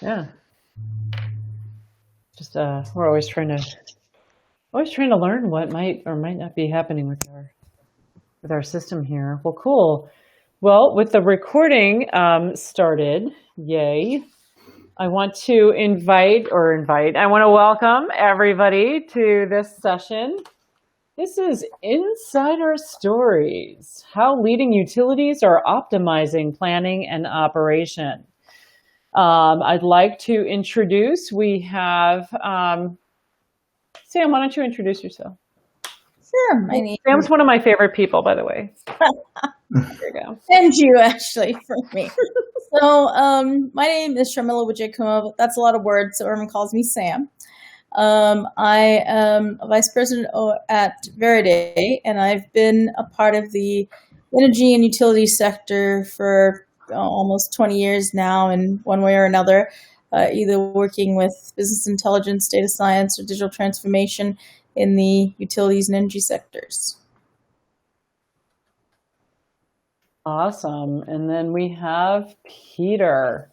Yeah. Just we're always trying to learn what might or might not be happening with our system here. Well, cool. Well, with the recording started, yay! I want to I want to welcome everybody to this session. This is Insider Stories: How Leading Utilities Are Optimizing Planning and Operation. I'd like to introduce. We have Sam. Why don't you introduce yourself? Sure. Sam's one of my favorite people, by the way. There you go. And you, actually, for me. So, my name is Sharmila Wijaykuma. That's a lot of words, so everyone calls me Sam. I am a vice president at Veride, and I've been a part of the energy and utility sector for almost 20 years now, in one way or another, either working with business intelligence, data science, or digital transformation in the utilities and energy sectors. Awesome. And then we have Peter.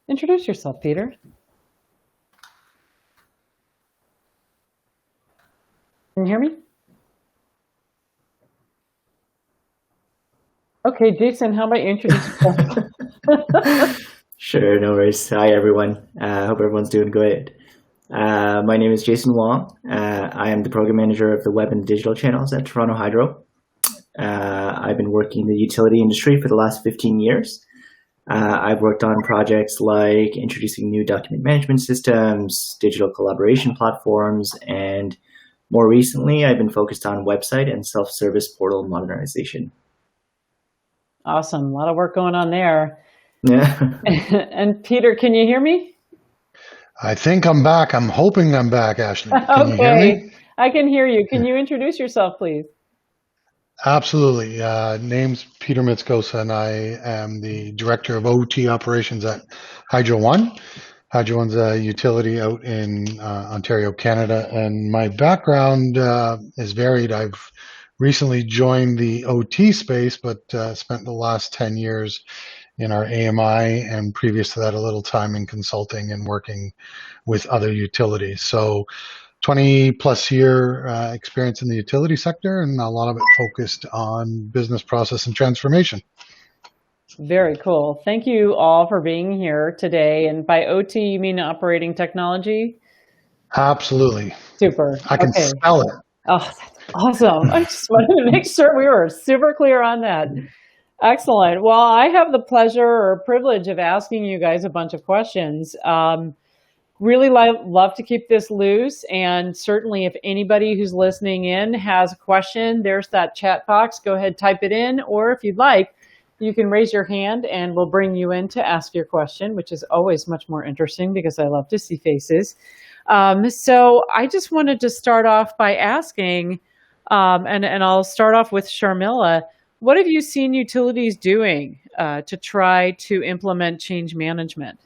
Introduce yourself, Peter. Can you hear me? Okay, Jason, how about you introduce yourself? Sure, no worries. Hi, everyone. Hope everyone's doing good. My name is Jason Wong. I am the program manager of the web and digital channels at Toronto Hydro. I've been working in the utility industry for the last 15 years. I've worked on projects like introducing new document management systems, digital collaboration platforms, and more recently, I've been focused on website and self-service portal modernization. Awesome. A lot of work going on there. Yeah. And Peter, can you hear me? I think I'm back. I'm hoping I'm back, Ashley. Can you hear me? I can hear you. Can you introduce yourself, please? Absolutely. Name's Peter Mitzkosa, and I am the Director of OT Operations at Hydro One. Hydro One's a utility out in Ontario, Canada, and my background is varied. I've recently joined the OT space, but spent the last 10 years in our AMI, and previous to that, a little time in consulting and working with other utilities. So 20 plus year experience in the utility sector, and a lot of it focused on business process and transformation. Very cool. Thank you all for being here today. And by OT, you mean operating technology? Absolutely. Super. I can spell it. Oh, that's awesome. I just wanted to make sure we were super clear on that. Excellent. Well, I have the pleasure or privilege of asking you guys a bunch of questions. Really love to keep this loose, and certainly if anybody who's listening in has a question, there's that chat box. Go ahead, type it in, or if you'd like, you can raise your hand and we'll bring you in to ask your question, which is always much more interesting because I love to see faces. So I just wanted to start off by asking, and I'll start off with Sharmila, what have you seen utilities doing to try to implement change management?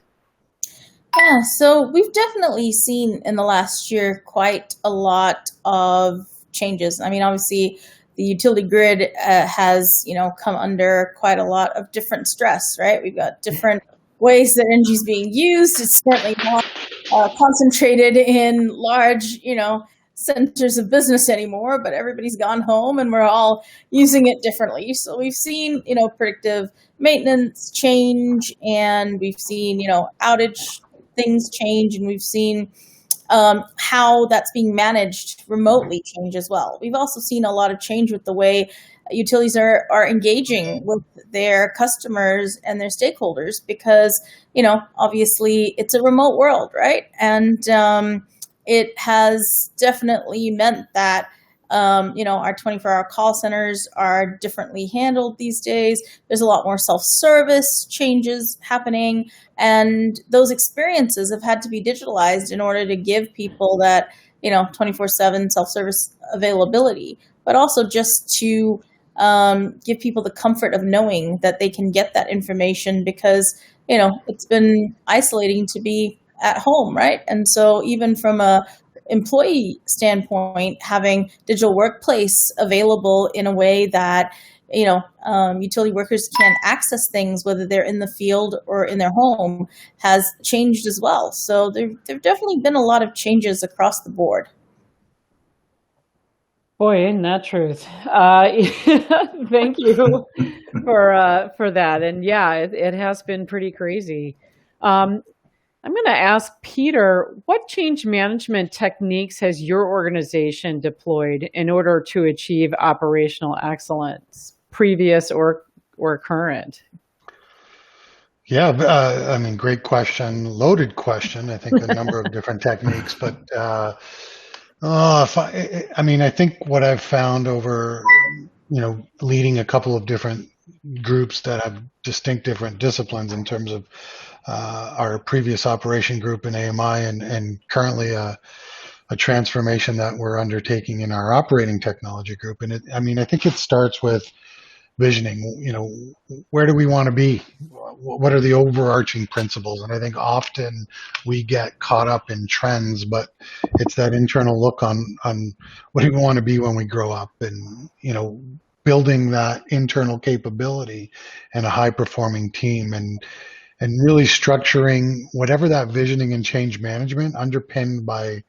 Yeah, so we've definitely seen in the last year quite a lot of changes. I mean, obviously, the utility grid has, come under quite a lot of different stress, right? We've got different ways that energy is being used. It's certainly not concentrated in large, centers of business anymore, but everybody's gone home and we're all using it differently. So we've seen, predictive maintenance change, and we've seen, outage things change, and we've seen how that's being managed remotely change as well. We've also seen a lot of change with the way utilities are engaging with their customers and their stakeholders because, obviously it's a remote world, right? And it has definitely meant that our 24-hour call centers are differently handled these days. There's a lot more self-service changes happening, and those experiences have had to be digitalized in order to give people that, 24/7 self-service availability, but also just to give people the comfort of knowing that they can get that information because, it's been isolating to be at home, right? And so even from a employee standpoint, having digital workplace available in a way that utility workers can access things, whether they're in the field or in their home, has changed as well. So there've definitely been a lot of changes across the board. Boy, isn't that truth? Thank you for that. And yeah, it has been pretty crazy. I'm going to ask Peter, what change management techniques has your organization deployed in order to achieve operational excellence, previous or current? Yeah, great question, loaded question. I think a number of different techniques, but I think what I've found over, leading a couple of different groups that have distinct different disciplines in terms of our previous operation group in AMI and currently a transformation that we're undertaking in our operating technology group. And I think it starts with visioning, where do we want to be? What are the overarching principles? And I think often we get caught up in trends, but it's that internal look on what do we want to be when we grow up, and, building that internal capability and a high performing team, and really structuring whatever that visioning and change management underpinned by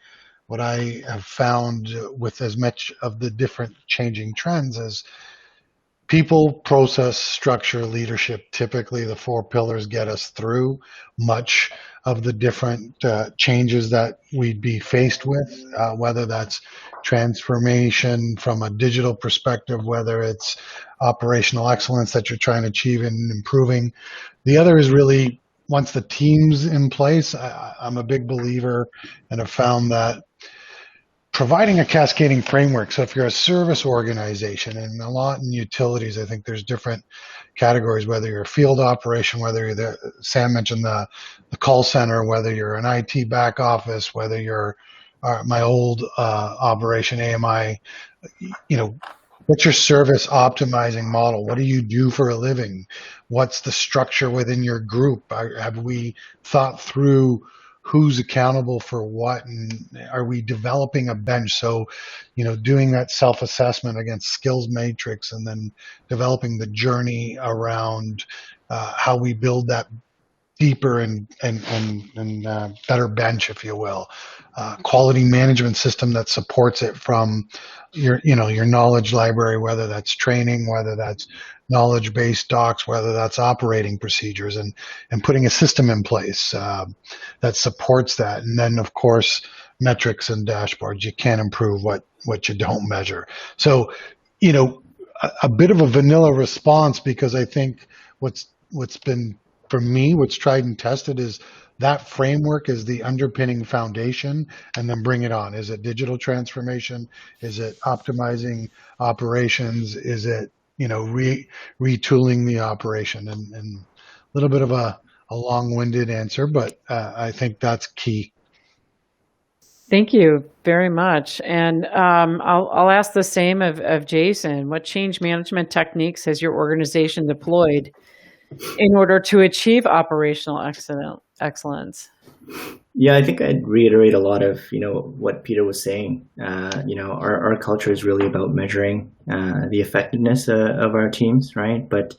what I have found with as much of the different changing trends as people, process, structure, leadership. Typically, the four pillars get us through much of the different changes that we'd be faced with, whether that's transformation from a digital perspective, whether it's operational excellence that you're trying to achieve and improving. The other is really, once the team's in place, I'm a big believer and have found that providing a cascading framework. So if you're a service organization, and a lot in utilities, I think there's different categories, whether you're a field operation, whether you're there, Sam mentioned the call center, whether you're an IT back office, whether you're my old operation, AMI, what's your service optimizing model? What do you do for a living? What's the structure within your group? Have we thought through who's accountable for what, and are we developing a bench? So, doing that self-assessment against skills matrix, and then developing the journey around how we build that deeper and better bench, if you will. Quality management system that supports it from your knowledge library, whether that's training, whether that's knowledge-based docs, whether that's operating procedures, and putting a system in place that supports that. And then, of course, metrics and dashboards. You can't improve what you don't measure. So, a bit of a vanilla response, because I think what's been, for me, what's tried and tested is that framework is the underpinning foundation, and then bring it on. Is it digital transformation? Is it optimizing operations? Is it, retooling the operation? And a little bit of a long-winded answer, but I think that's key. Thank you very much. And I'll ask the same of Jason. What change management techniques has your organization deployed in order to achieve operational excellence? Yeah, I think I'd reiterate a lot of what Peter was saying. Our culture is really about measuring the effectiveness of our teams, right? But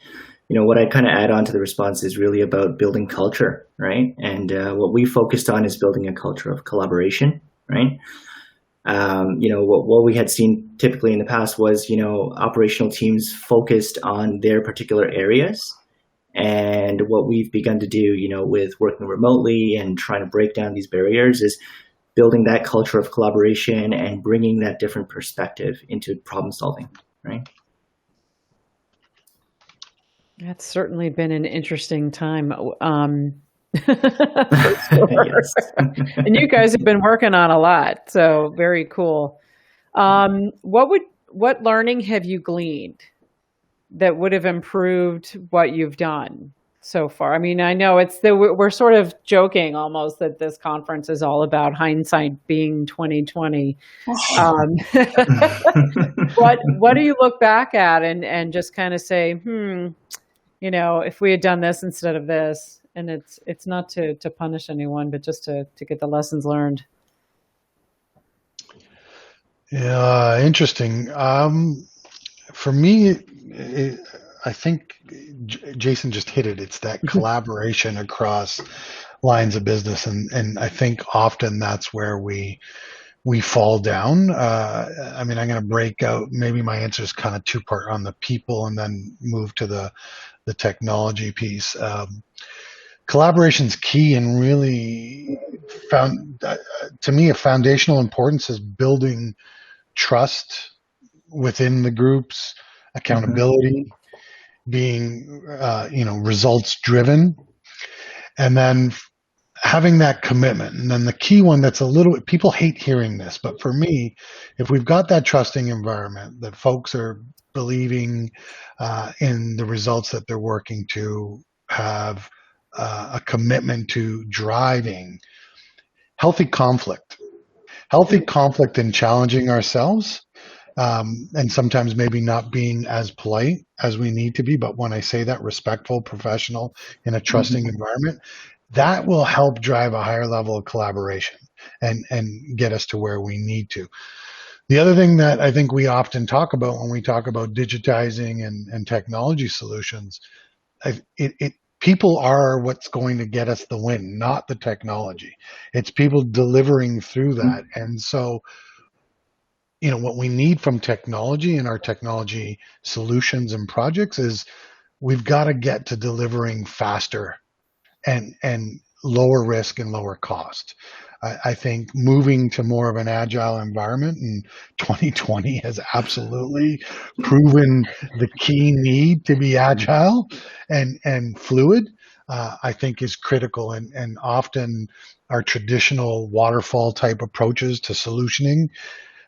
what I kind of add on to the response is really about building culture, right? And what we focused on is building a culture of collaboration, right? What we had seen typically in the past was operational teams focused on their particular areas. And what we've begun to do, with working remotely and trying to break down these barriers, is building that culture of collaboration and bringing that different perspective into problem solving, right? That's certainly been an interesting time. For sure. Yes. And you guys have been working on a lot, so very cool. What learning have you gleaned that would have improved what you've done so far? I mean, I know we're sort of joking almost that this conference is all about hindsight being 2020. What do you look back at and just kind of say, if we had done this instead of this? And it's not to punish anyone, but just to get the lessons learned. Yeah, interesting. For me, I think Jason just hit it. It's that collaboration across lines of business, and I think often that's where we fall down. I mean, I'm going to break out. Maybe my answer is kind of two-part on the people, and then move to the technology piece. Collaboration's key, and really found to me a foundational importance is building trust within the groups, accountability, being results driven, and then having that commitment. And then the key one that's a little, people hate hearing this, but for me, if we've got that trusting environment, that folks are believing in the results that they're working to, have a commitment to driving healthy conflict and challenging ourselves, and sometimes maybe not being as polite as we need to be. But when I say that, respectful, professional, in a trusting environment, that will help drive a higher level of collaboration and get us to where we need to. The other thing that I think we often talk about when we talk about digitizing and technology solutions, people are what's going to get us the win, not the technology. It's people delivering through that. And so, what we need from technology and our technology solutions and projects is we've got to get to delivering faster and lower risk and lower cost. I think moving to more of an agile environment in 2020 has absolutely proven the key need to be agile and fluid, I think is critical. And often our traditional waterfall type approaches to solutioning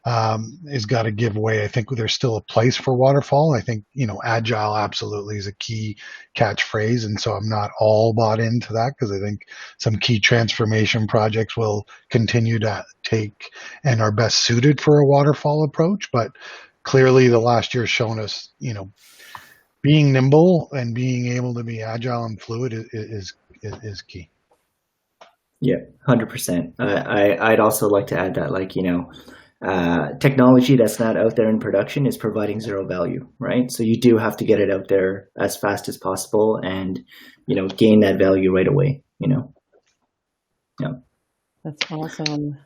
has got to give way. I think there's still a place for waterfall. I think, agile absolutely is a key catchphrase. And so I'm not all bought into that, because I think some key transformation projects will continue to take and are best suited for a waterfall approach. But clearly the last year has shown us, being nimble and being able to be agile and fluid is key. Yeah, 100%. I'd also like to add that, technology that's not out there in production is providing zero value, right? So you do have to get it out there as fast as possible and, gain that value right away, Yeah. That's awesome.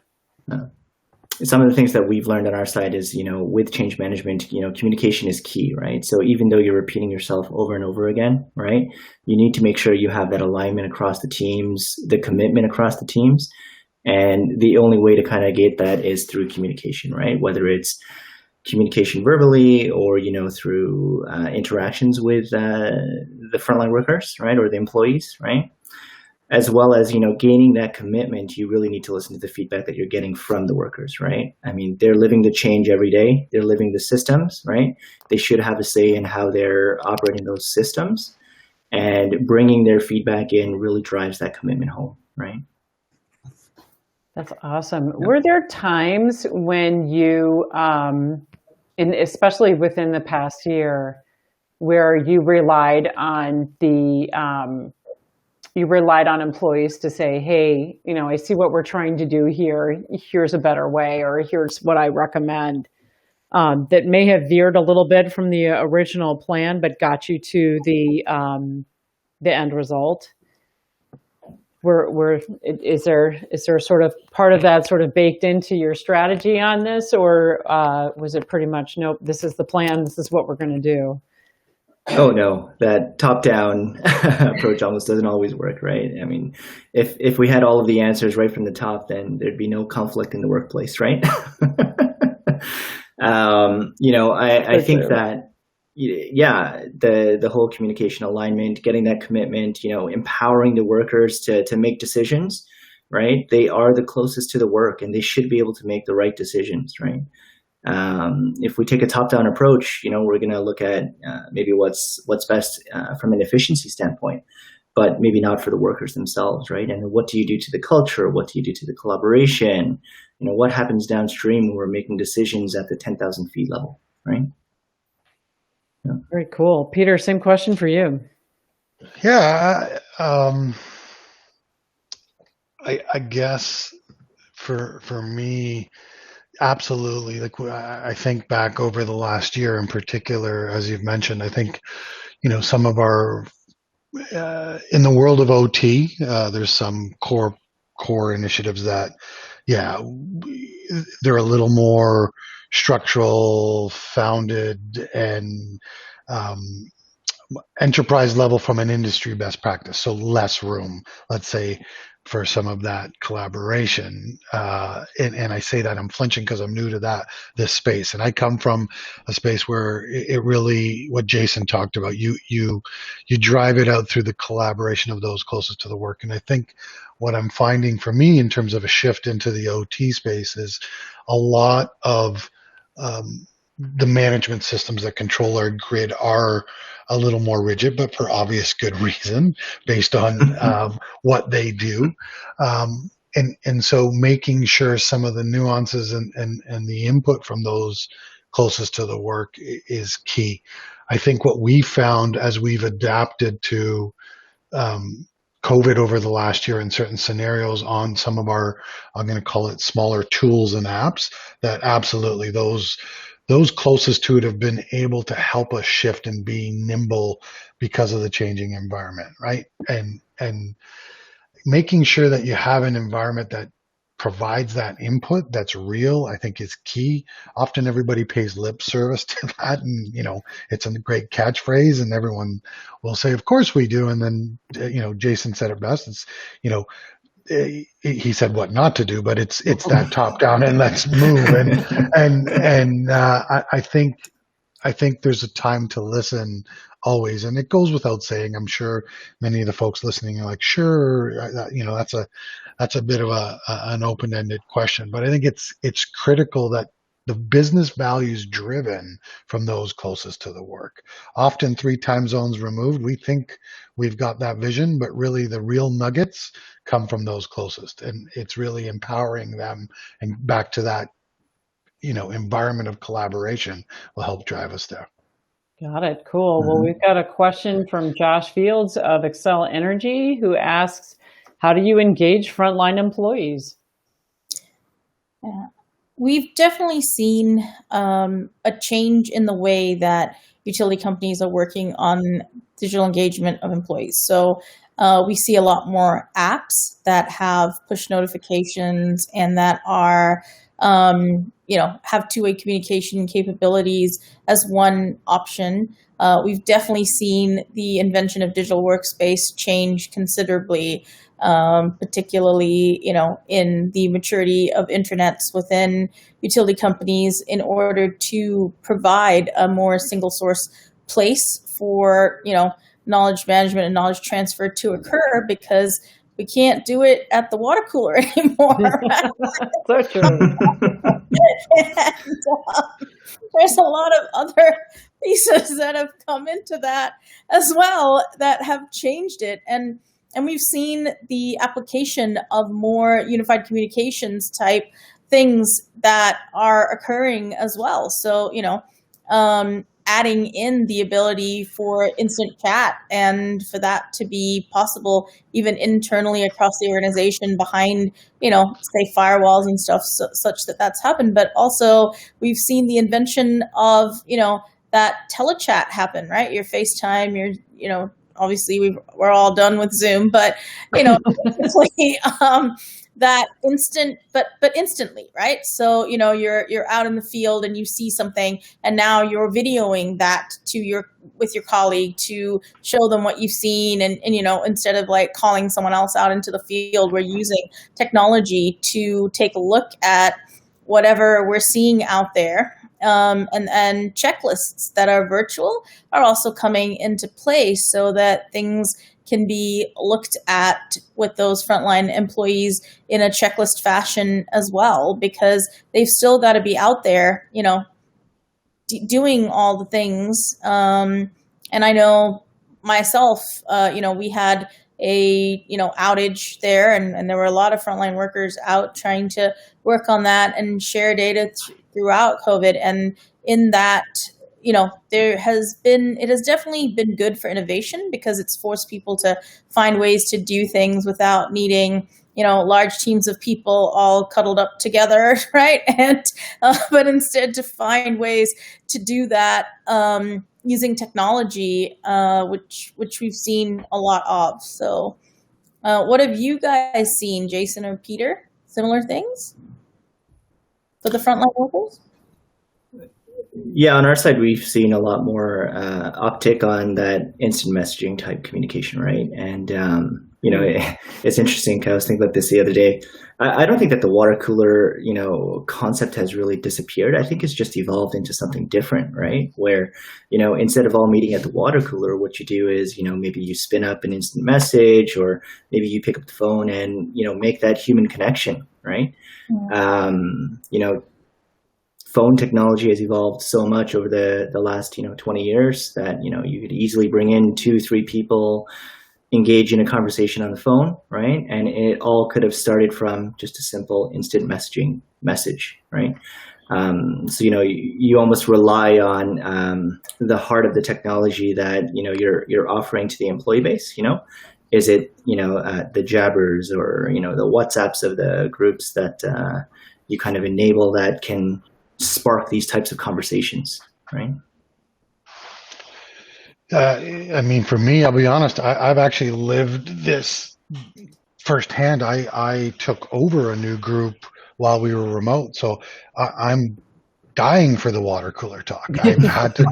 Some of the things that we've learned on our side is, with change management, communication is key, right? So even though you're repeating yourself over and over again, right, you need to make sure you have that alignment across the teams, the commitment across the teams. And the only way to kind of get that is through communication, right? Whether it's communication verbally or, through interactions with the frontline workers, right? Or the employees, right? As well as, gaining that commitment, you really need to listen to the feedback that you're getting from the workers, right? I mean, they're living the change every day. They're living the systems, right? They should have a say in how they're operating those systems, and bringing their feedback in really drives that commitment home, right? That's awesome. Were there times when you, especially within the past year, where you relied on employees to say, hey, I see what we're trying to do here. Here's a better way, or here's what I recommend, that may have veered a little bit from the original plan, but got you to the end result? Is there sort of part of that sort of baked into your strategy on this, or was it pretty much, nope, this is the plan, this is what we're going to do? Oh no, that top-down approach almost doesn't always work, right? I mean, if we had all of the answers right from the top, then there'd be no conflict in the workplace, right? I think that, the whole communication alignment, getting that commitment, empowering the workers to make decisions, right? They are the closest to the work, and they should be able to make the right decisions, right? If we take a top-down approach, we're going to look at maybe what's best from an efficiency standpoint, but maybe not for the workers themselves, right? And what do you do to the culture? What do you do to the collaboration? What happens downstream when we're making decisions at the 10,000 feet level, right? Yeah. Very cool. Peter, same question for you. Yeah, I guess for me, Absolutely. Like I think back over the last year in particular, as you've mentioned, I think, some of our, in the world of OT, there's some core initiatives that, yeah, they're a little more structural, founded, and um, enterprise level from an industry best practice. So less room, let's say, for some of that collaboration. And I say that I'm flinching because I'm new to this space. And I come from a space where it really, what Jason talked about, you drive it out through the collaboration of those closest to the work. And I think what I'm finding for me in terms of a shift into the OT space is a lot of the management systems that control our grid are a little more rigid, but for obvious good reason, based on what they do. And so making sure some of the nuances and the input from those closest to the work is key. I think what we found as we've adapted to COVID over the last year in certain scenarios on some of our, I'm going to call it smaller tools and apps, that absolutely those closest to it have been able to help us shift and be nimble because of the changing environment, right? And making sure that you have an environment that provides that input that's real, I think is key. Often everybody pays lip service to that, and it's a great catchphrase, and everyone will say, "Of course we do." And then Jason said it best. It's he said what not to do, but it's that top down and let's move. And I think there's a time to listen always, and it goes without saying. I'm sure many of the folks listening are like, sure, that's a bit of an open-ended question, but I think it's critical that the business value is driven from those closest to the work. Often 3 time zones removed, we think we've got that vision, but really the real nuggets come from those closest, and it's really empowering them, and back to that environment of collaboration will help drive us there. Got it. Cool. Well, we've got a question from Josh Fields of Excel Energy, who asks, how do you engage frontline employees? Yeah. We've definitely seen a change in the way that utility companies are working on digital engagement of employees. So we see a lot more apps that have push notifications and that are, have two-way communication capabilities as one option. We've definitely seen the invention of digital workspace change considerably, particularly, in the maturity of intranets within utility companies in order to provide a more single source place for, knowledge management and knowledge transfer to occur, because we can't do it at the water cooler anymore. So true. And, there's a lot of other pieces that have come into that as well that have changed it. And we've seen the application of more unified communications type things that are occurring as well. So, adding in the ability for instant chat and for that to be possible even internally across the organization behind, say firewalls and stuff, such that that's happened. But also we've seen the invention of, that telechat happen, right? Your FaceTime, your, obviously we're all done with Zoom, but, that instant, but instantly, right? So, you're out in the field and you see something, and now you're videoing that with your colleague to show them what you've seen. And instead of like calling someone else out into the field, we're using technology to take a look at whatever we're seeing out there. And checklists that are virtual are also coming into play so that things can be looked at with those frontline employees in a checklist fashion as well, because they've still got to be out there, doing all the things. And I know myself, we had a, outage there, and there were a lot of frontline workers out trying to work on that and share data throughout COVID. And in that, it has definitely been good for innovation, because it's forced people to find ways to do things without needing, large teams of people all cuddled up together, right? And but instead to find ways to do that using technology, which we've seen a lot of. So, what have you guys seen, Jason or Peter? Similar things for the frontline workers? Yeah, on our side, we've seen a lot more uptick on that instant messaging type communication, right? And it's interesting. 'Cause I was thinking about this the other day. I don't think that the water cooler, concept has really disappeared. I think it's just evolved into something different, right? Where, instead of all meeting at the water cooler, what you do is, maybe you spin up an instant message, or maybe you pick up the phone and, make that human connection, right? Yeah. Phone technology has evolved so much over the last 20 years that you could easily bring in 2-3 people, engage in a conversation on the phone, right? And it all could have started from just a simple instant messaging message, right? So you almost rely on the heart of the technology that you're offering to the employee base. Is it the jabbers or the WhatsApps of the groups that you kind of enable that can spark these types of conversations, right? For me, I'll be honest, I've actually lived this firsthand. I took over a new group while we were remote, so I'm dying for the water cooler talk. I've had to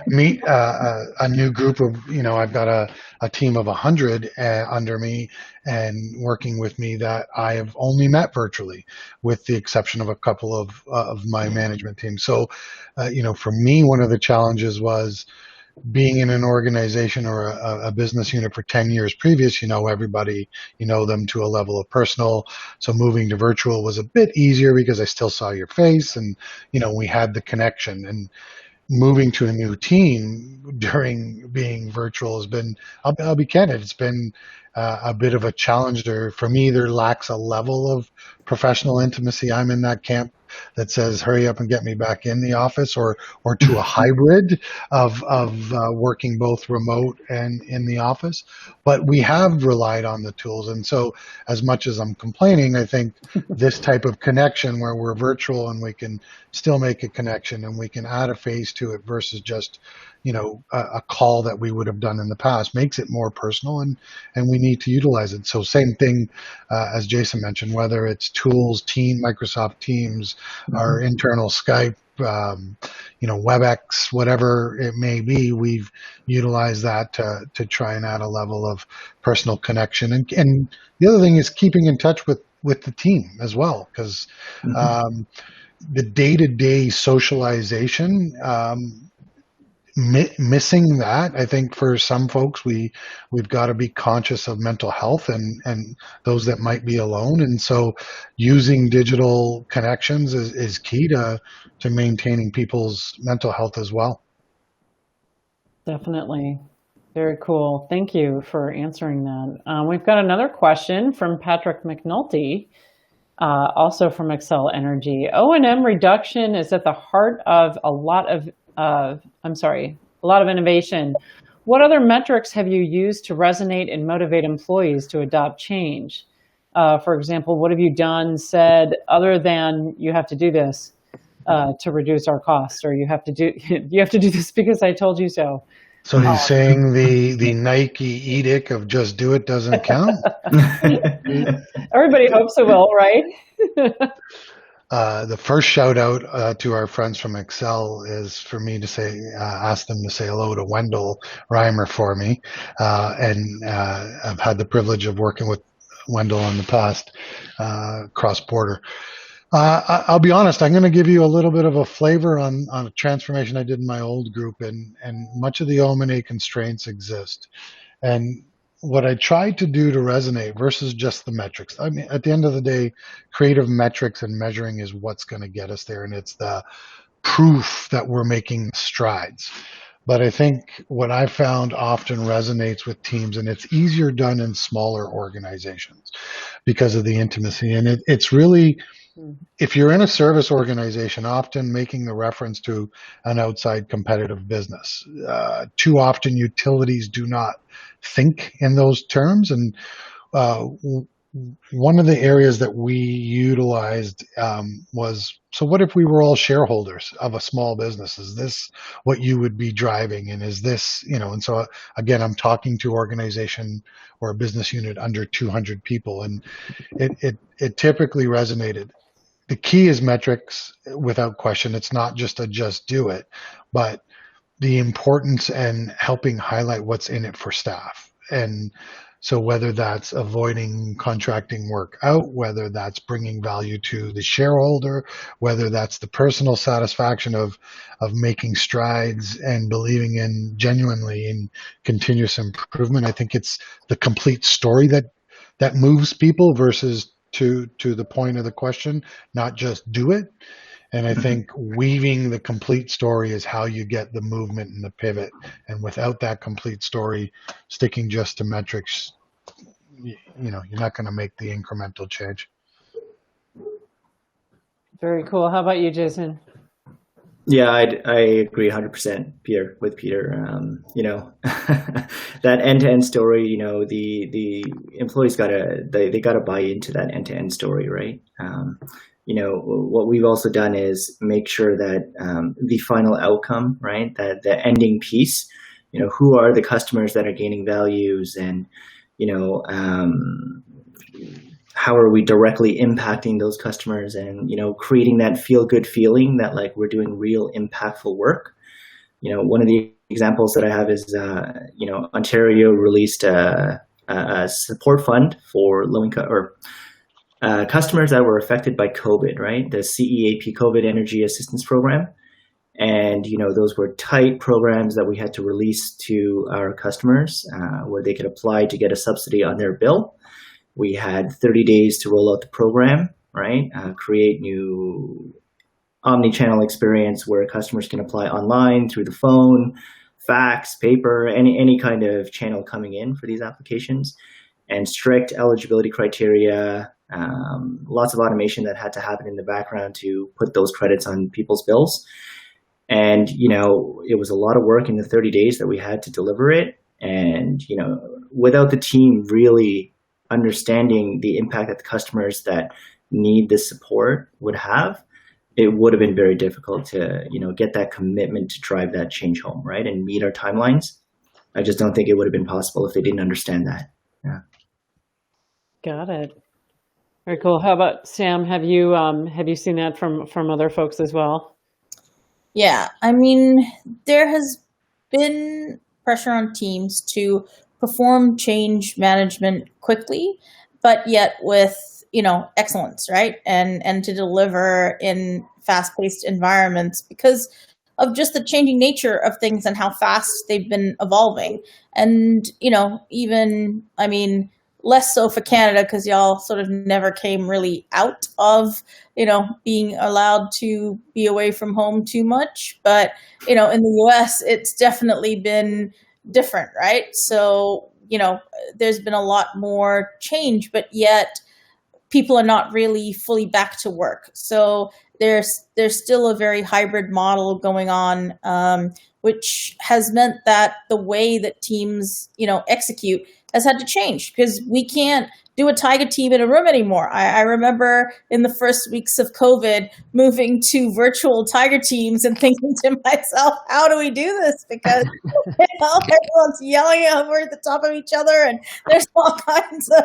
meet a new group of, I've got a team of 100 under me and working with me that I have only met virtually, with the exception of a couple of my management team. So, for me, one of the challenges was being in an organization or a business unit for 10 years previous. Everybody, them to a level of personal. So moving to virtual was a bit easier because I still saw your face and, we had the connection. And moving to a new team during being virtual has been, I'll be candid, it's been a bit of a challenge. For me, there lacks a level of professional intimacy. I'm in that camp that says, hurry up and get me back in the office, or to a hybrid of working both remote and in the office. But we have relied on the tools. And so as much as I'm complaining, I think this type of connection where we're virtual and we can still make a connection and we can add a face to it versus just, a call that we would have done in the past makes it more personal, and we need to utilize it. So same thing as Jason mentioned, whether it's tools, Microsoft Teams, our internal Skype, WebEx, whatever it may be, we've utilized that to try and add a level of personal connection. And the other thing is keeping in touch with the team as well, because the day-to-day socialization, missing that, I think for some folks, we've got to be conscious of mental health and those that might be alone. And so using digital connections is key to maintaining people's mental health as well. Definitely. Very cool. Thank you for answering that. We've got another question from Patrick McNulty, also from Excel Energy. O&M reduction is at the heart of a lot of innovation. What other metrics have you used to resonate and motivate employees to adopt change? For example, what have you said, other than you have to do this to reduce our costs, or you have to do this because I told you so? So he's saying the Nike edict of just do it doesn't count? Everybody hopes it will, right? The first shout out to our friends from Excel is for me to say, ask them to say hello to Wendell Reimer for me. And I've had the privilege of working with Wendell in the past, cross border. I'll be honest, I'm going to give you a little bit of a flavor on a transformation I did in my old group, and much of the OM&A constraints exist. And what I tried to do to resonate versus just the metrics. I mean, at the end of the day, creative metrics and measuring is what's going to get us there, and it's the proof that we're making strides. But I think what I found often resonates with teams, and it's easier done in smaller organizations because of the intimacy. And it's really, if you're in a service organization, often making the reference to an outside competitive business. Too often utilities do not think in those terms. And one of the areas that we utilized was, so what if we were all shareholders of a small business? Is this what you would be driving? And is this, and so again, I'm talking to organization or a business unit under 200 people, and it typically resonated. The key is metrics, without question. It's not just a just do it, but the importance and helping highlight what's in it for staff. And so whether that's avoiding contracting work out, whether that's bringing value to the shareholder, whether that's the personal satisfaction of making strides and believing in genuinely in continuous improvement, I think it's the complete story that moves people versus to the point of the question, not just do it. And I think weaving the complete story is how you get the movement and the pivot. And without that complete story, sticking just to metrics, you're not going to make the incremental change. Very cool. How about you, Jason? Yeah, I agree 100%, with Peter. That end-to-end story, the employees they gotta buy into that end-to-end story, right? What we've also done is make sure that the final outcome, right, that the ending piece, who are the customers that are gaining values, and how are we directly impacting those customers, and creating that feel-good feeling that like we're doing real impactful work. One of the examples that I have is Ontario released a support fund for low-income or customers that were affected by COVID, right? The CEAP COVID Energy Assistance Program. And, those were tight programs that we had to release to our customers where they could apply to get a subsidy on their bill. We had 30 days to roll out the program, right? Create new omni-channel experience where customers can apply online, through the phone, fax, paper, any kind of channel coming in for these applications, and strict eligibility criteria, lots of automation that had to happen in the background to put those credits on people's bills. And, it was a lot of work in the 30 days that we had to deliver it. And, without the team really understanding the impact that the customers that need this support would have, it would have been very difficult to, get that commitment to drive that change home, right, and meet our timelines. I just don't think it would have been possible if they didn't understand that. Yeah. Got it. Very cool. How about Sam? Have you seen that from other folks as well? Yeah, there has been pressure on teams to perform change management quickly, but yet with, excellence, right? And to deliver in fast-paced environments because of just the changing nature of things and how fast they've been evolving. And, less so for Canada because y'all sort of never came really out of, being allowed to be away from home too much. But, in the US, it's definitely been different, right? So, there's been a lot more change, but yet people are not really fully back to work. So there's still a very hybrid model going on, which has meant that the way that teams, execute has had to change because we can't do a Tiger team in a room anymore. I remember in the first weeks of COVID moving to virtual Tiger teams and thinking to myself, how do we do this? Because everyone's yelling over the top of each other and there's all kinds of,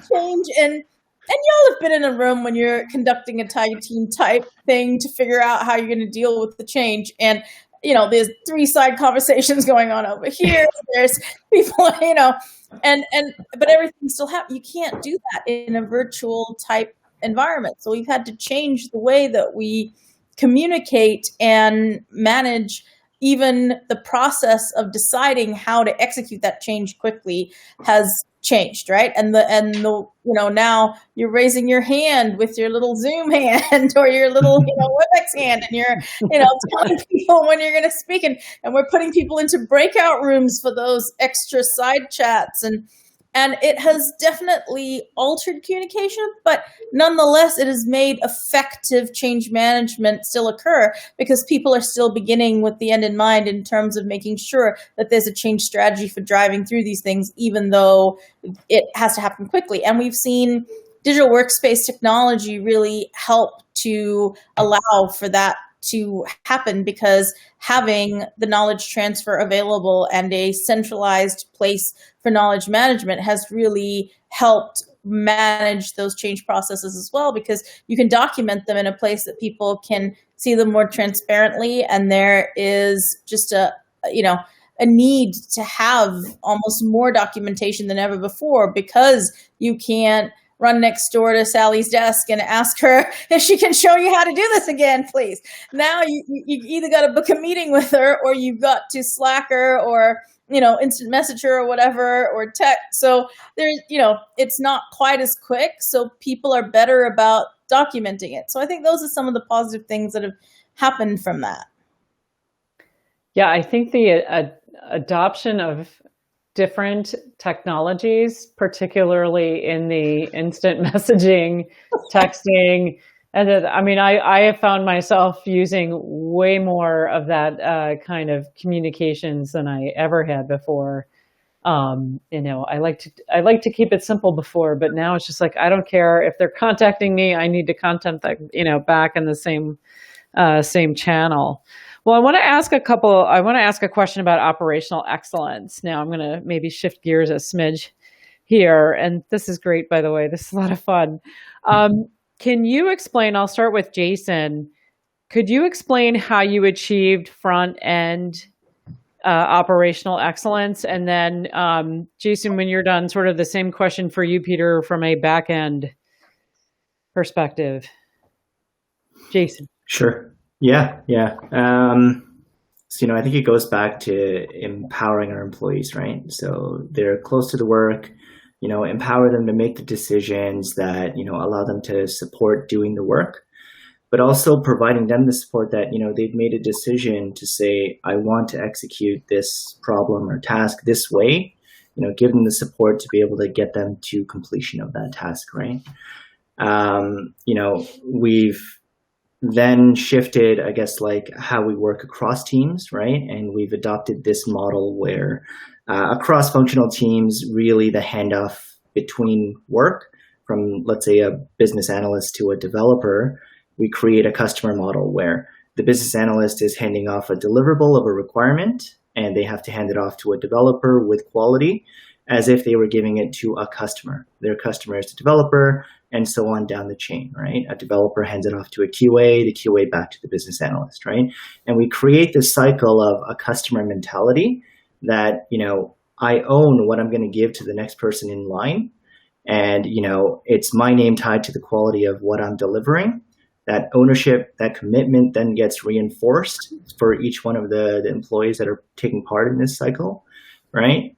change. And y'all have been in a room when you're conducting a Tiger team type thing to figure out how you're going to deal with the change. And there's 3 side conversations going on over here. There's people, but everything still happens. You can't do that in a virtual type environment. So we've had to change the way that we communicate and manage even the process of deciding how to execute that change quickly has changed, right? And the now you're raising your hand with your little Zoom hand or your little WebEx hand, and you're telling people when you're going to speak, and we're putting people into breakout rooms for those extra side chats, and And it has definitely altered communication, but nonetheless, it has made effective change management still occur because people are still beginning with the end in mind in terms of making sure that there's a change strategy for driving through these things, even though it has to happen quickly. And we've seen digital workspace technology really help to allow for that to happen, because having the knowledge transfer available and a centralized place for knowledge management has really helped manage those change processes as well, because you can document them in a place that people can see them more transparently, and there is just a need to have almost more documentation than ever before, because you can't run next door to Sally's desk and ask her if she can show you how to do this again, please. Now you either got to book a meeting with her, or you've got to Slack her, or instant message her, or whatever, or text. So there's it's not quite as quick. So people are better about documenting it. So I think those are some of the positive things that have happened from that. Yeah, I think the adoption of different technologies, particularly in the instant messaging, texting, and I have found myself using way more of that kind of communications than I ever had before. I like to keep it simple before, but now it's just like, I don't care if they're contacting me, I need to contact them, back in the same channel. Well, I want to ask a question about operational excellence. Now I'm going to maybe shift gears a smidge here. And this is great, by the way. This is a lot of fun. Can you explain, I'll start with Jason. Could you explain how you achieved front end operational excellence? And then Jason, when you're done, sort of the same question for you, Peter, from a back end perspective. Jason. Sure. Yeah. So, I think it goes back to empowering our employees, right? So they're close to the work, empower them to make the decisions that, allow them to support doing the work, but also providing them the support that, they've made a decision to say, I want to execute this problem or task this way, give them the support to be able to get them to completion of that task, right? We've then shifted, I guess, like how we work across teams, right? And we've adopted this model where across functional teams, really the handoff between work from, let's say, a business analyst to a developer, we create a customer model where the business analyst is handing off a deliverable of a requirement, and they have to hand it off to a developer with quality as if they were giving it to a customer. Their customer is the developer, and so on down the chain, right? A developer hands it off to a QA, the QA back to the business analyst, right? And we create this cycle of a customer mentality that, I own what I'm going to give to the next person in line. And, it's my name tied to the quality of what I'm delivering. That ownership, that commitment then gets reinforced for each one of the employees that are taking part in this cycle, right?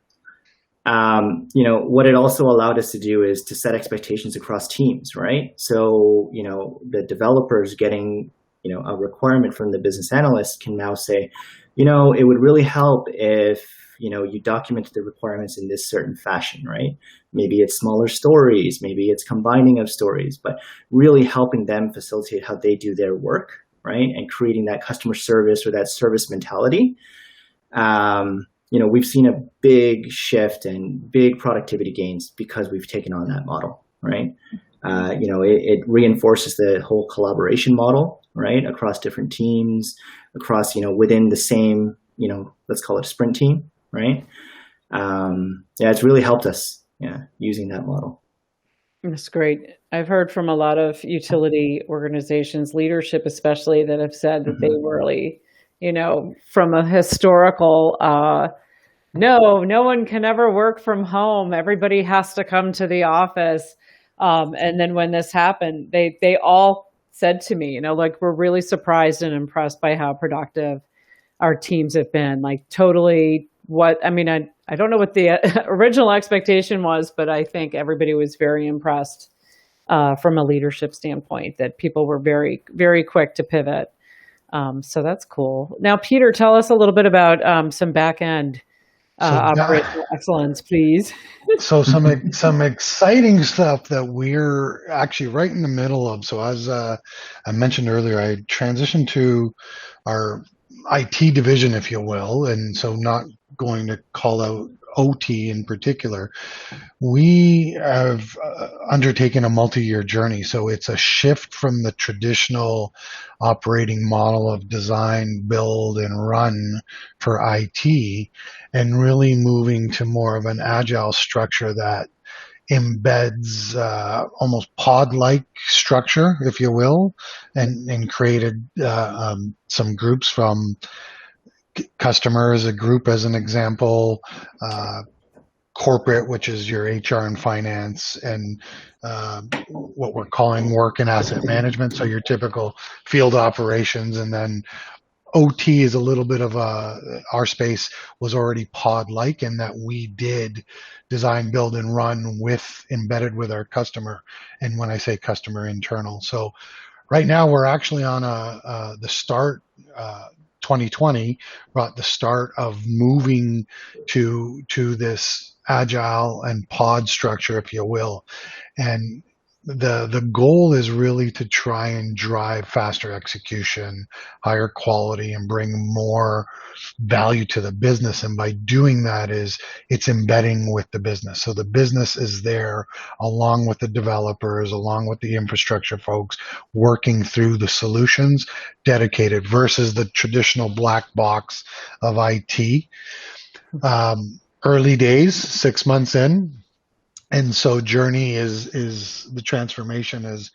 What it also allowed us to do is to set expectations across teams, right? So, the developers getting, a requirement from the business analyst can now say, it would really help if, you documented the requirements in this certain fashion, right? Maybe it's smaller stories, maybe it's combining of stories, but really helping them facilitate how they do their work, right? And creating that customer service or that service mentality. We've seen a big shift and big productivity gains because we've taken on that model, right? It reinforces the whole collaboration model, right? Across different teams, across, within the same, let's call it a sprint team, right? It's really helped us, using that model. That's great. I've heard from a lot of utility organizations, leadership especially, that have said that they really, from a historical, no one can ever work from home. Everybody has to come to the office. And then when this happened, they all said to me, we're really surprised and impressed by how productive our teams have been. Like totally I don't know what the original expectation was, but I think everybody was very impressed from a leadership standpoint, that people were very, very quick to pivot. So that's cool. Now, Peter, tell us a little bit about some back end So operational excellence, please. So some exciting stuff that we're actually right in the middle of. So as I mentioned earlier, I transitioned to our IT division, if you will, and so not going to call out OT in particular. We have undertaken a multi-year journey. So it's a shift from the traditional operating model of design, build, and run for IT, and really moving to more of an agile structure that embeds almost pod-like structure, if you will, and created some groups from customers, a group as an example, corporate, which is your HR and finance, and what we're calling work and asset management. So your typical field operations, and then OT is a little bit of our space was already pod-like in that we did design, build, and run embedded with our customer. And when I say customer, internal. So right now we're actually on the start. 2020 brought the start of moving to this agile and pod structure, if you will. And the goal is really to try and drive faster execution, higher quality, and bring more value to the business. And by doing that it's embedding with the business. So the business is there along with the developers, along with the infrastructure folks, working through the solutions dedicated versus the traditional black box of IT. Early days, 6 months in. And so journey is the transformation is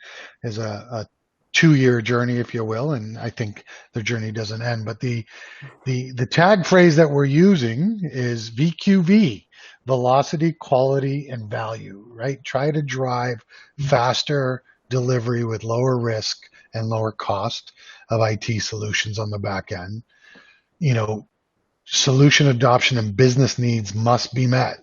a 2-year journey, if you will. And I think the journey doesn't end, but the tag phrase that we're using is VQV, velocity, quality, and value, right? Try to drive faster delivery with lower risk and lower cost of IT solutions on the back end. Solution adoption and business needs must be met.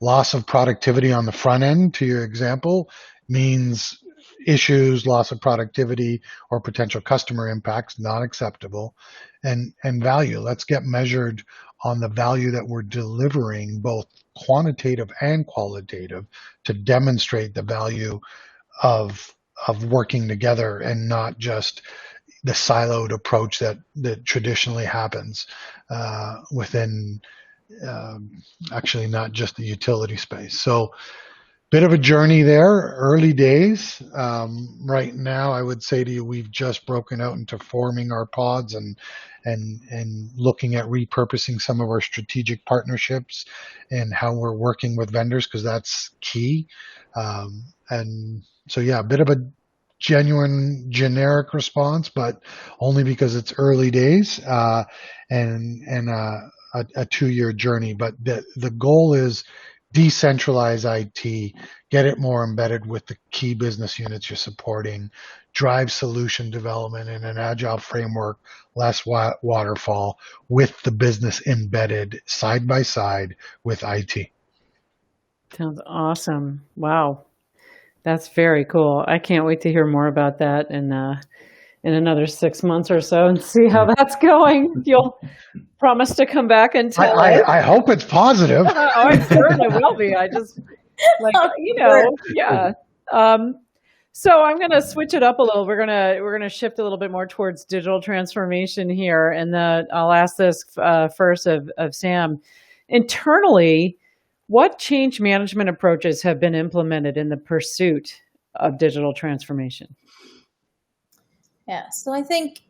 Loss of productivity on the front end, to your example, means issues, loss of productivity, or potential customer impacts, not acceptable. And value, let's get measured on the value that we're delivering, both quantitative and qualitative, to demonstrate the value of working together and not just the siloed approach that traditionally happens within actually not just the utility space. So bit of a journey there, early days. Right now, I would say to you, we've just broken out into forming our pods and looking at repurposing some of our strategic partnerships and how we're working with vendors, because that's key. And so, yeah, a bit of a genuine generic response, but only because it's early days and a 2-year journey. But the goal is decentralize IT, get it more embedded with the key business units you're supporting, drive solution development in an agile framework, less waterfall, with the business embedded side by side with IT. Sounds awesome. Wow. That's very cool. I can't wait to hear more about that in another 6 months or so and see how that's going. You'll promise to come back and tell us. I hope it's positive. Oh, it certainly will be. I just yeah. So I'm going to switch it up a little. We're going to shift a little bit more towards digital transformation here, and I'll ask this first of Sam. Internally, what change management approaches have been implemented in the pursuit of digital transformation? Yeah, so I think,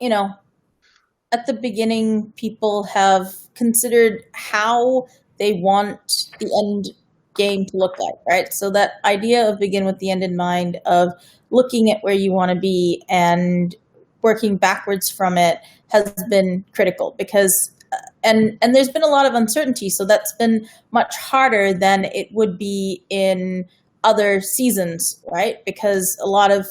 at the beginning, people have considered how they want the end game to look like, right? So that idea of begin with the end in mind, of looking at where you want to be and working backwards from it, has been critical, because and there's been a lot of uncertainty, so that's been much harder than it would be in other seasons, right? Because a lot of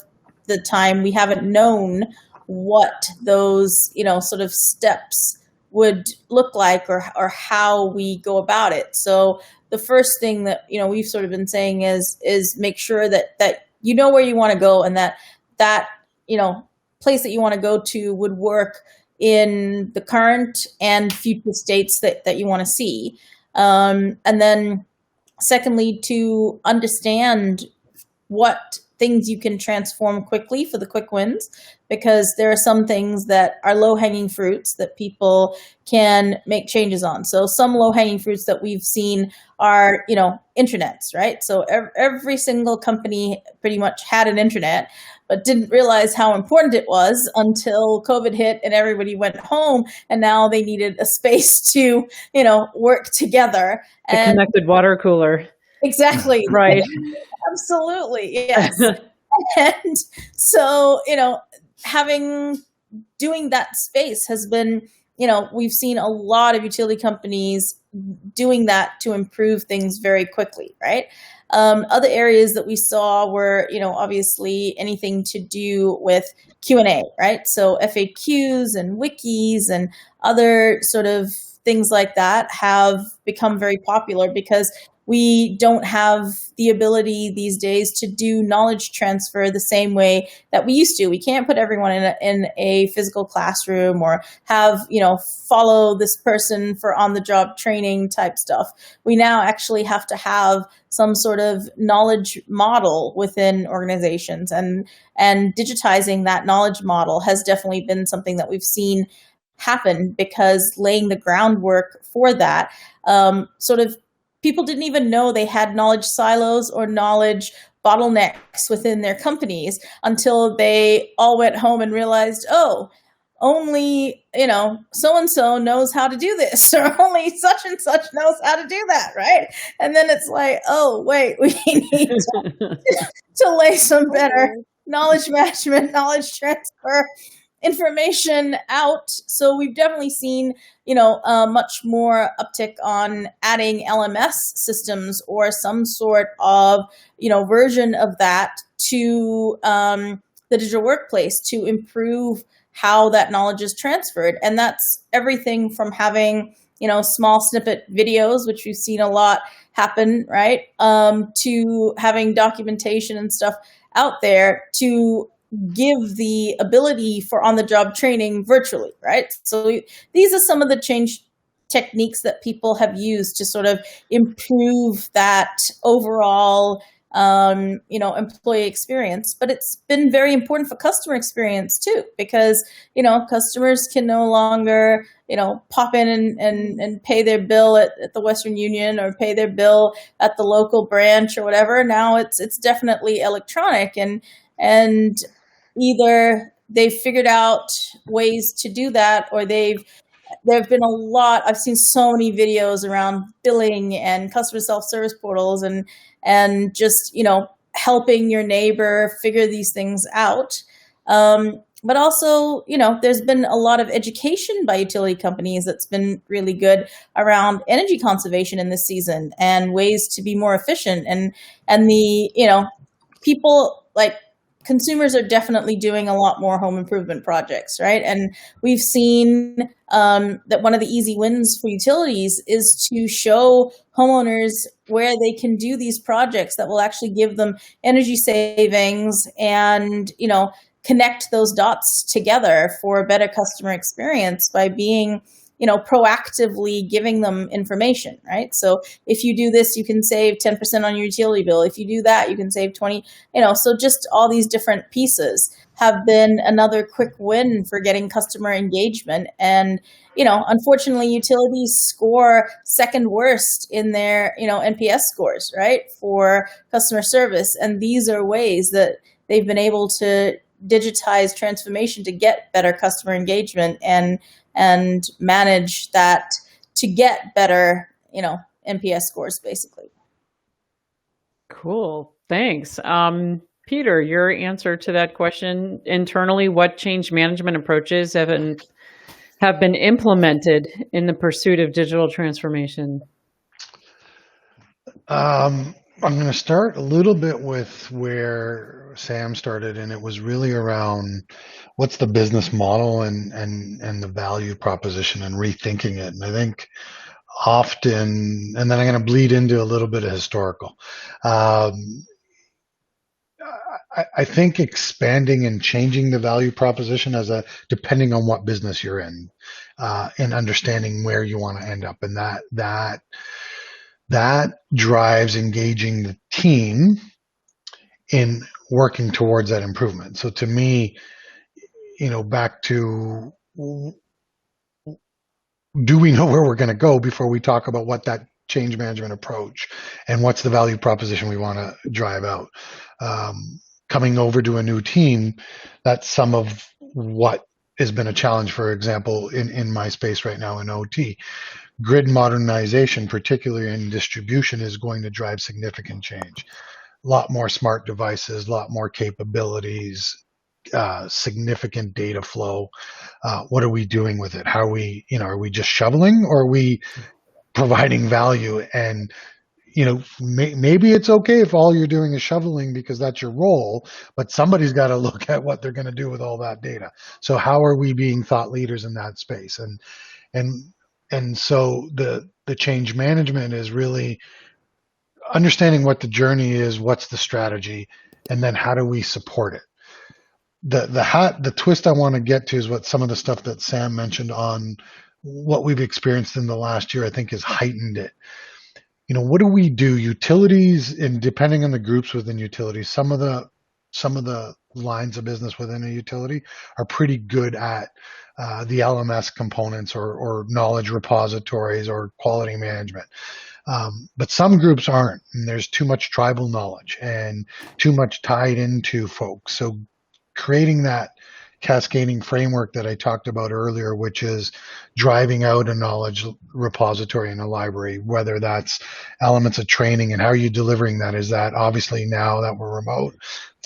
the time we haven't known what those, sort of steps would look like, or how we go about it. So the first thing that, we've sort of been saying is make sure that you know where you want to go, and that place that you want to go to would work in the current and future states that you want to see. And then secondly, to understand what things you can transform quickly for the quick wins, because there are some things that are low-hanging fruits that people can make changes on. So some low-hanging fruits that we've seen are, intranets, right? So every single company pretty much had an intranet, but didn't realize how important it was until COVID hit and everybody went home, and now they needed a space to, work together. The connected water cooler. Exactly. Right. Absolutely. Yes. And so, doing that space has been, we've seen a lot of utility companies doing that to improve things very quickly, right? Other areas that we saw were, obviously anything to do with Q&A, right? So FAQs and wikis and other sort of things like that have become very popular because we don't have the ability these days to do knowledge transfer the same way that we used to. We can't put everyone in a physical classroom or have, follow this person for on-the-job training type stuff. We now actually have to have some sort of knowledge model within organizations, and digitizing that knowledge model has definitely been something that we've seen happen, because laying the groundwork for that people didn't even know they had knowledge silos or knowledge bottlenecks within their companies until they all went home and realized, oh, only, so-and-so knows how to do this, or only such and such knows how to do that, right? And then it's like, oh, wait, we need to lay some better knowledge management, knowledge transfer information out. So we've definitely seen, much more uptick on adding LMS systems or some sort of, version of that to the digital workplace to improve how that knowledge is transferred. And that's everything from having, small snippet videos, which we've seen a lot happen, right? To having documentation and stuff out there to give the ability for on-the-job training virtually, right? So these are some of the change techniques that people have used to sort of improve that overall, employee experience. But it's been very important for customer experience too, because, customers can no longer, pop in and pay their bill at the Western Union or pay their bill at the local branch or whatever. Now it's definitely electronic, and either they've figured out ways to do that, or there have been a lot. I've seen so many videos around billing and customer self-service portals and just, helping your neighbor figure these things out. But also, there's been a lot of education by utility companies that's been really good around energy conservation in this season and ways to be more efficient. And the, people like consumers are definitely doing a lot more home improvement projects, right? And we've seen that one of the easy wins for utilities is to show homeowners where they can do these projects that will actually give them energy savings and, connect those dots together for a better customer experience by being, proactively giving them information, right? So if you do this, you can save 10% on your utility bill. If you do that, you can save 20, so just all these different pieces have been another quick win for getting customer engagement. And, unfortunately, utilities score second worst in their, NPS scores, right, for customer service. And these are ways that they've been able to digitize transformation to get better customer engagement and manage that to get better, NPS scores, basically. Cool. Thanks. Peter, your answer to that question internally, what change management approaches have been implemented in the pursuit of digital transformation? I'm going to start a little bit with where Sam started, and it was really around what's the business model and the value proposition and rethinking it. And I think often, and then I'm going to bleed into a little bit of historical. I I think expanding and changing the value proposition depending on what business you're in, and understanding where you want to end up, and that drives engaging the team in working towards that improvement. So to me, back to, do we know where we're going to go before we talk about what that change management approach and what's the value proposition we want to drive out? Coming over to a new team, that's some of what has been a challenge, for example, in my space right now in OT. Grid modernization, particularly in distribution, is going to drive significant change. A lot more smart devices, a lot more capabilities, significant data flow. What are we doing with it? How are we, are we just shoveling, or are we providing value? And, maybe it's okay if all you're doing is shoveling because that's your role, but somebody's got to look at what they're going to do with all that data. So how are we being thought leaders in that space? And so the change management is really understanding what the journey is, what's the strategy, and then how do we support it. The twist I want to get to is what some of the stuff that Sam mentioned on what we've experienced in the last year, I think, has heightened it. What do we do? Utilities, and depending on the groups within utilities, some of the lines of business within a utility are pretty good at the LMS components or knowledge repositories or quality management. But some groups aren't, and there's too much tribal knowledge and too much tied into folks. So creating that cascading framework that I talked about earlier, which is driving out a knowledge repository in a library, whether that's elements of training and how are you delivering that? Is that obviously now that we're remote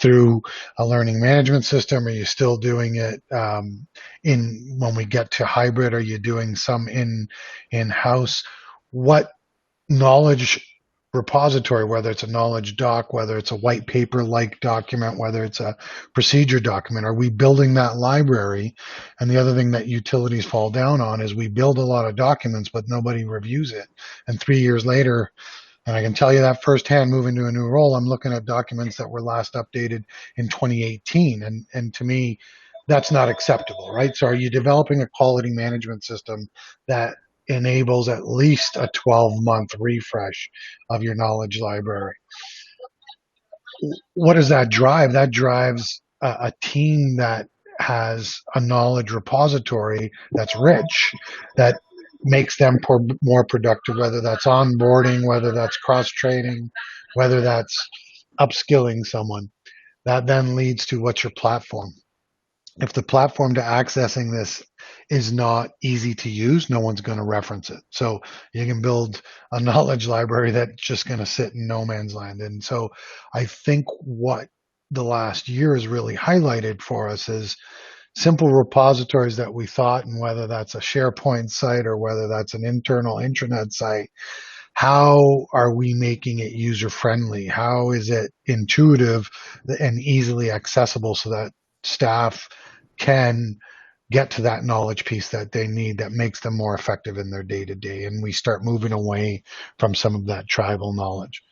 through a learning management system? Are you still doing it when we get to hybrid? Are you doing some in-house? What knowledge repository, whether it's a knowledge doc, whether it's a white paper like document, whether it's a procedure document, are we building that library? And the other thing that utilities fall down on is we build a lot of documents, but nobody reviews it. And 3 years later, and I can tell you that firsthand, moving to a new role, I'm looking at documents that were last updated in 2018. And to me, that's not acceptable, right? So are you developing a quality management system that enables at least a 12-month refresh of your knowledge library? What does that drive? That drives a team that has a knowledge repository that's rich, that makes them more productive, whether that's onboarding, whether that's cross-training, whether that's upskilling someone. That then leads to what's your platform. If the platform to accessing this is not easy to use, no one's going to reference it. So you can build a knowledge library that's just going to sit in no man's land. And so I think what the last year has really highlighted for us is simple repositories that we thought, and whether that's a SharePoint site or whether that's an internal intranet site, how are we making it user friendly? How is it intuitive and easily accessible so that staff can get to that knowledge piece that they need, that makes them more effective in their day to day, and we start moving away from some of that tribal knowledge.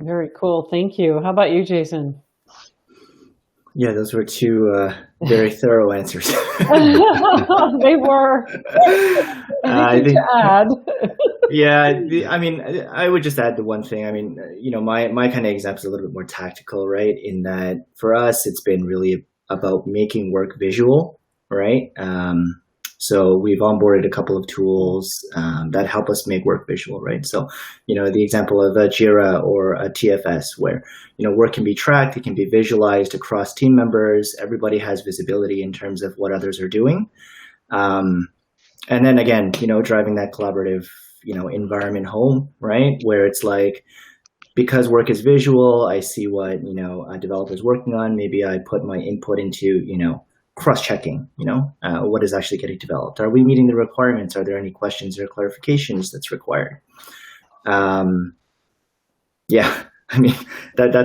Very cool. Thank you. How about you, Jason? Yeah, those were two very thorough answers. They were. Anything to add? Yeah, I would just add the one thing. My kind of example is a little bit more tactical, right? In that for us, it's been really about making work visual, right? So we've onboarded a couple of tools that help us make work visual, right? So, the example of a Jira or a TFS where, work can be tracked, it can be visualized across team members. Everybody has visibility in terms of what others are doing. And then again, driving that collaborative, environment home, right? Where it's like, because work is visual, I see what, a developer's working on. Maybe I put my input into, cross-checking, what is actually getting developed. Are we meeting the requirements? Are there any questions or clarifications that's required? That's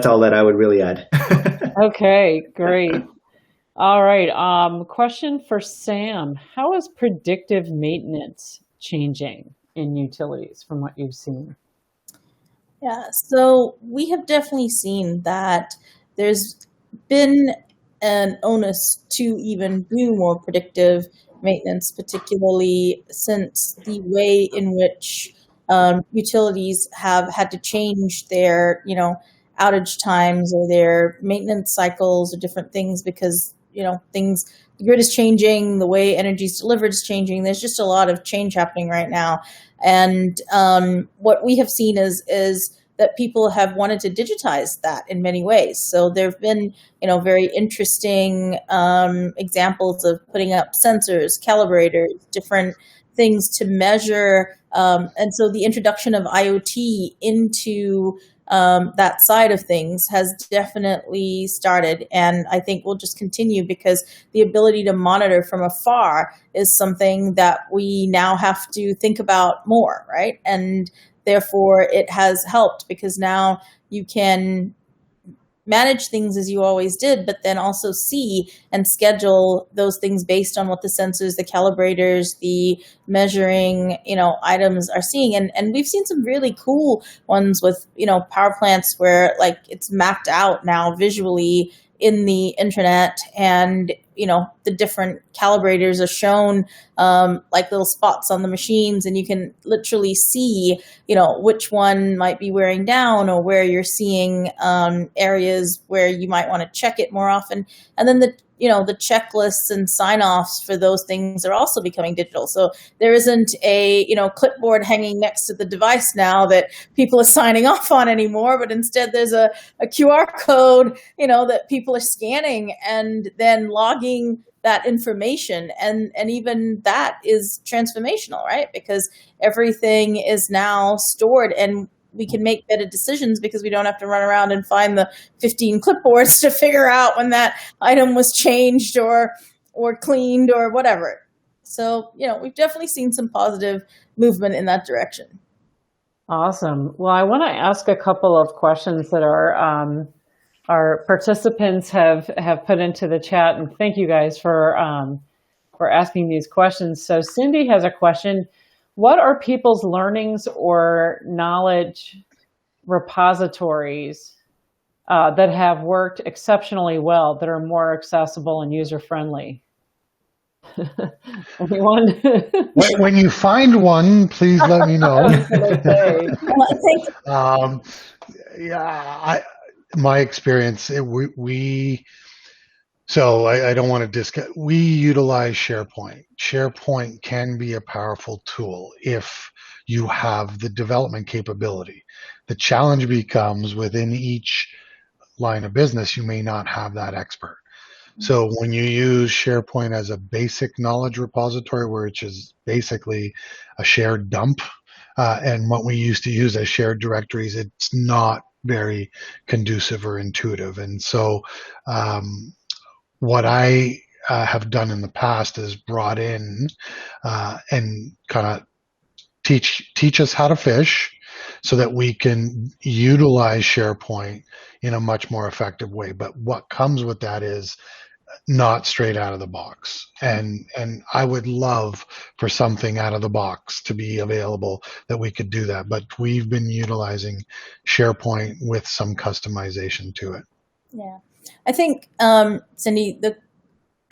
all that I would really add. Okay, great. All right. Question for Sam. How is predictive maintenance changing in utilities from what you've seen? Yeah, so we have definitely seen that there's been an onus to even do more predictive maintenance, particularly since the way in which utilities have had to change their, outage times or their maintenance cycles or different things because, the grid is changing, the way energy is delivered is changing. There's just a lot of change happening right now. And what we have seen is that people have wanted to digitize that in many ways. So there have been, very interesting examples of putting up sensors, calibrators, different things to measure. And so the introduction of IoT into that side of things has definitely started, and I think will just continue because the ability to monitor from afar is something that we now have to think about more, right? And therefore, it has helped because now you can manage things as you always did, but then also see and schedule those things based on what the sensors, the calibrators, the measuring, items are seeing. And we've seen some really cool ones with, power plants where like it's mapped out now visually in the intranet, and the different calibrators are shown like little spots on the machines, and you can literally see which one might be wearing down or where you're seeing areas where you might want to check it more often. And then the checklists and sign-offs for those things are also becoming digital. So there isn't a, clipboard hanging next to the device now that people are signing off on anymore, but instead there's a QR code, that people are scanning and then logging that information. And even that is transformational, right? Because everything is now stored, and we can make better decisions because we don't have to run around and find the 15 clipboards to figure out when that item was changed or cleaned or whatever. So, we've definitely seen some positive movement in that direction. Awesome. Well, I want to ask a couple of questions that our participants have put into the chat, and thank you guys for asking these questions. So Cindy has a question. What are people's learnings or knowledge repositories that have worked exceptionally well, that are more accessible and user-friendly? Anyone? When you find one, please let me know. My experience, so I don't want to discuss. We utilize SharePoint. SharePoint can be a powerful tool if you have the development capability. The challenge becomes within each line of business, you may not have that expert. So when you use SharePoint as a basic knowledge repository, which is basically a shared dump, and what we used to use as shared directories, it's not very conducive or intuitive. And so what I have done in the past is brought in and kind of teach us how to fish so that we can utilize SharePoint in a much more effective way. But what comes with that is not straight out of the box. And I would love for something out of the box to be available that we could do that. But we've been utilizing SharePoint with some customization to it. Yeah. I think, Cindy,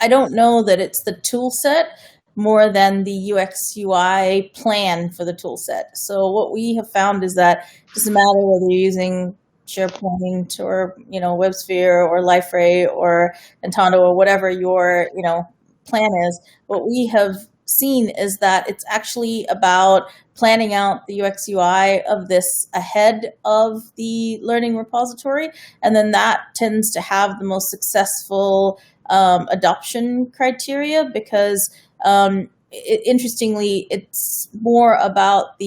I don't know that it's the tool set more than the UX UI plan for the tool set. So what we have found is that it doesn't matter whether you're using SharePoint or, WebSphere or LifeRay or Entando or whatever your, plan is. What we have seen is that it's actually about planning out the UX UI of this ahead of the learning repository. And then that tends to have the most successful adoption criteria because interestingly, it's more about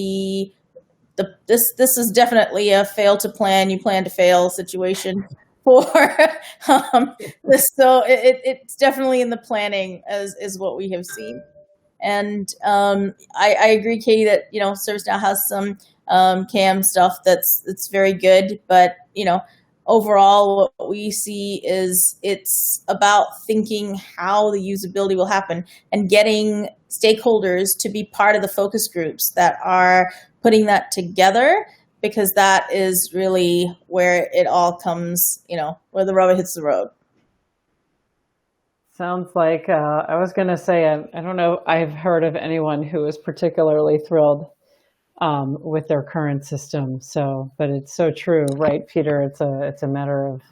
this is definitely a fail to plan, you plan to fail situation for this. So it's definitely in the planning is what we have seen. And I agree, Katie, that ServiceNow has some CAM stuff that's very good, but overall, what we see is it's about thinking how the usability will happen and getting stakeholders to be part of the focus groups that are putting that together because that is really where it all comes, where the rubber hits the road. Sounds like, I was going to say, I don't know, I've heard of anyone who is particularly thrilled with their current system. So, but it's so true, right, Peter? It's a matter of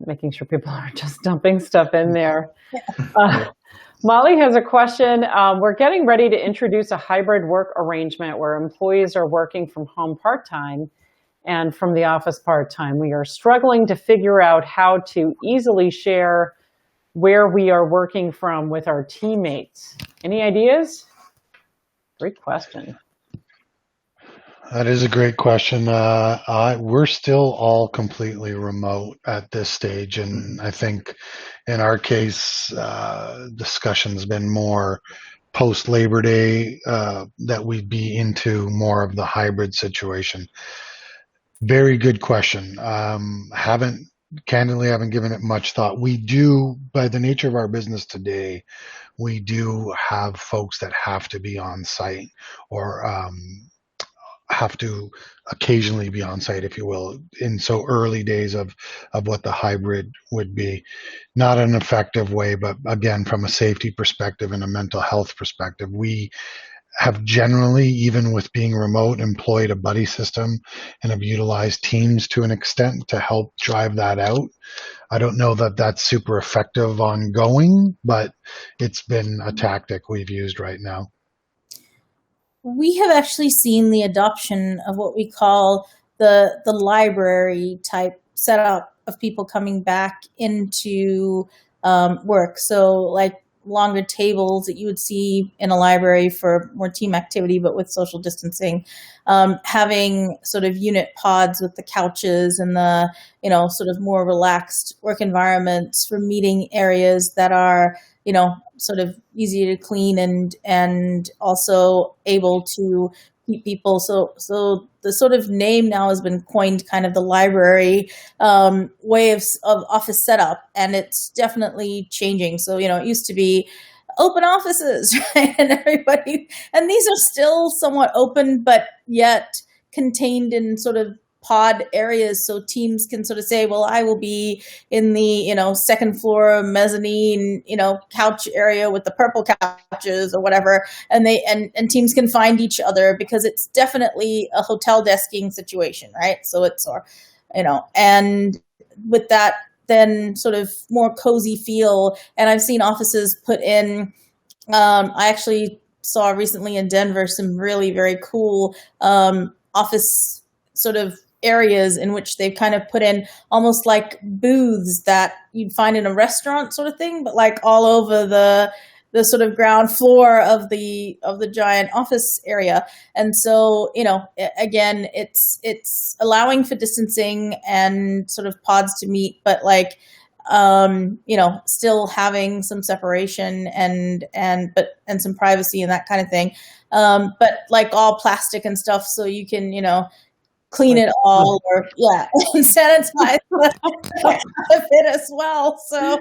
making sure people are just dumping stuff in there. Molly has a question. We're getting ready to introduce a hybrid work arrangement where employees are working from home part-time and from the office part-time. We are struggling to figure out how to easily share where we are working from with our teammates. Any ideas? Great question. That is a great question. We're still all completely remote at this stage, and I think in our case, discussion's been more post Labor Day that we'd be into more of the hybrid situation. Very good question. Candidly, haven't given it much thought. We do, by the nature of our business today, we do have folks that have to be on site or have to occasionally be on site, if you will, in so early days of what the hybrid would be. Not an effective way, but again, from a safety perspective and a mental health perspective, we have generally, even with being remote, employed a buddy system and have utilized Teams to an extent to help drive that out. I don't know that that's super effective ongoing, but it's been a tactic we've used right now. We have actually seen the adoption of what we call the library type setup of people coming back into work. So like longer tables that you would see in a library for more team activity, but with social distancing, having sort of unit pods with the couches and the, sort of more relaxed work environments for meeting areas that are, sort of easy to clean and also able to keep people. So the sort of name now has been coined kind of the library way of office setup, and it's definitely changing. So, it used to be open offices, right? And these are still somewhat open, but yet contained in sort of pod areas, so teams can sort of say, well, I will be in the second floor mezzanine couch area with the purple couches or whatever, and teams can find each other because it's definitely a hotel desking situation, right? So it's and with that then sort of more cozy feel. And I've seen offices put in I actually saw recently in Denver some really very cool office sort of areas in which they've kind of put in almost like booths that you'd find in a restaurant sort of thing, but like all over the sort of ground floor of the giant office area. And so, again, it's allowing for distancing and sort of pods to meet, but like, still having some separation and some privacy and that kind of thing. But like all plastic and stuff, so you can, clean it all and sanitize a bit as well. So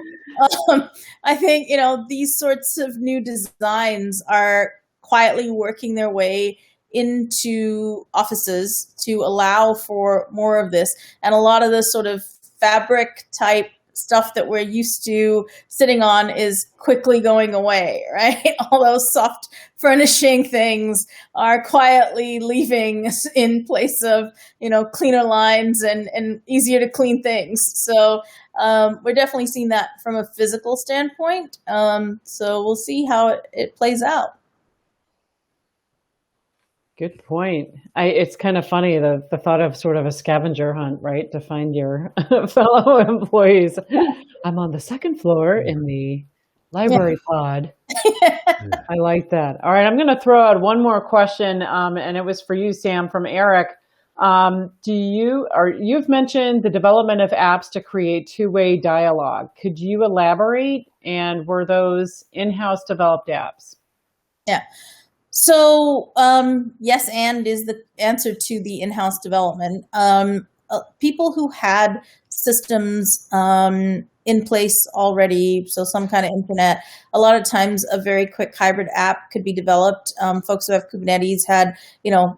I think, these sorts of new designs are quietly working their way into offices to allow for more of this. And a lot of the sort of fabric type stuff that we're used to sitting on is quickly going away, right? All those soft furnishing things are quietly leaving in place of, cleaner lines and easier to clean things. So we're definitely seeing that from a physical standpoint. So we'll see how it plays out. Good point. It's kind of funny, the thought of sort of a scavenger hunt, right? To find your fellow employees. I'm on the second floor in the library pod. I like that. All right, I'm going to throw out one more question, and it was for you, Sam, from Eric. You've mentioned the development of apps to create two-way dialogue. Could you elaborate? And were those in-house developed apps? Yeah. So, yes, and is the answer to the in-house development. People who had systems in place already. So some kind of internet. A lot of times a very quick hybrid app could be developed. Folks who have Kubernetes had,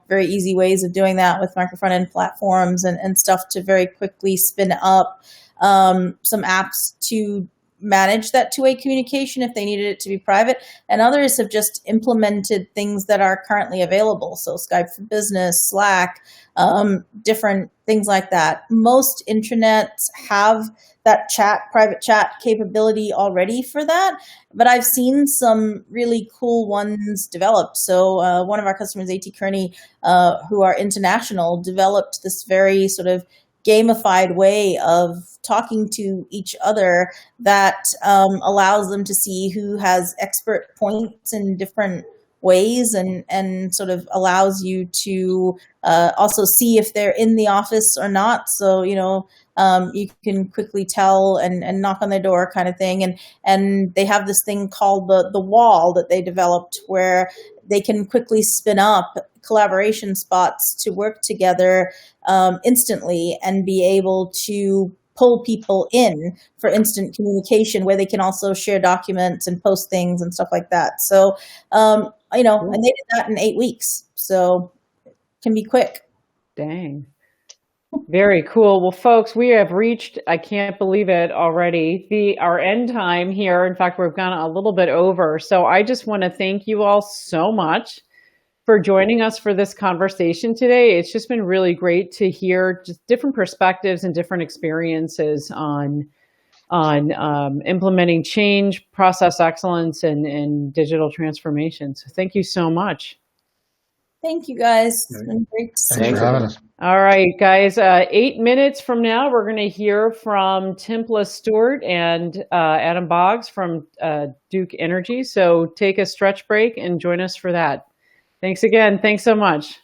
very easy ways of doing that with micro front end platforms and stuff to very quickly spin up some apps to manage that two-way communication if they needed it to be private. And others have just implemented things that are currently available. So Skype for Business, Slack, different things like that. Most intranets have that private chat capability already for that, but I've seen some really cool ones developed. So one of our customers, AT Kearney, who are international, developed this very sort of gamified way of talking to each other that allows them to see who has expert points in different ways and sort of allows you to also see if they're in the office or not. So, you can quickly tell and knock on their door kind of thing. And they have this thing called the wall that they developed where they can quickly spin up collaboration spots to work together instantly and be able to pull people in for instant communication where they can also share documents and post things and stuff like that. So, and they did that in 8 weeks. So it can be quick. Dang. Very cool. Well, folks, we have reached, I can't believe it already, our end time here. In fact, we've gone a little bit over. So I just want to thank you all so much for joining us for this conversation today. It's just been really great to hear just different perspectives and different experiences on implementing change, process excellence, and digital transformation. So thank you so much. Thank you, guys. It's been great to see you. Thanks for having us. All right, guys. 8 minutes from now, we're going to hear from Timpla Stewart and Adam Boggs from Duke Energy. So take a stretch break and join us for that. Thanks again. Thanks so much.